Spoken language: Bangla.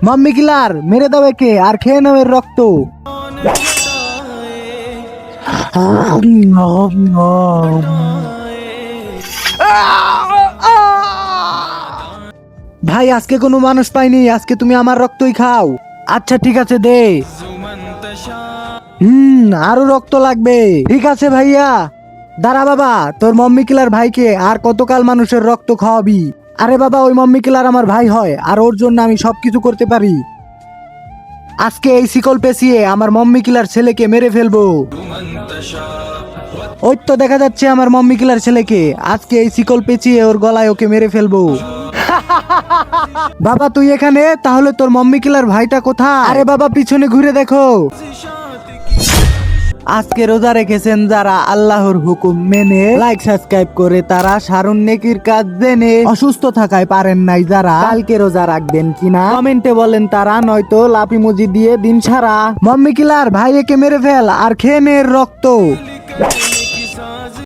মাম্মি কিলার মেরে দাও একে আর খেয়ে নাও এর রক্ত। ভাই আজকে কোনো মানুষ পাইনি, আজকে তুমি আমার রক্তই খাও। আচ্ছা ঠিক আছে দে। আরো রক্ত লাগবে। ঠিক আছে ভাইয়া। দাঁড়া বাবা, তোর মম্মি কিলার ভাইকে আর কতকাল মানুষের রক্ত খাওয়াবি? আরে বাবা, ওই মম্মি কিলার আমার ভাই হয় আর ওর জন্য আমি সবকিছু করতে পারি। আজকে এই শিকল পেঁচিয়ে আমার মম্মি কিলার ছেলেকে মেরে ফেলবো। ওই তো দেখা যাচ্ছে আমার মম্মি কিলার ছেলেকে। আজকে এই শিকল পেঁচিয়ে ওর গলায় ওকে মেরে ফেলবো। বাবা তুই এখানে, তাহলে তোর মম্মি কিলার ভাইটা কোথায়? আরে বাবা পিছনে ঘুরে দেখো। আজকে রোজা রেখেছেন যারা আল্লাহর হুকুম মেনে, লাইক সাবস্ক্রাইব করে তারা সারুন নেকির কাজ জেনে, অসুস্থ থাকায় পারেন নাই যারা কালকে রোজা রাখবেন কিনা কমেন্টে বলেন তারা, নয়তো লাফি মুজি দিয়ে দিন ছাড়া। মম্মি কিলার ভাই একে মেরে ফেল আর খেয়ে নে এর রক্ত।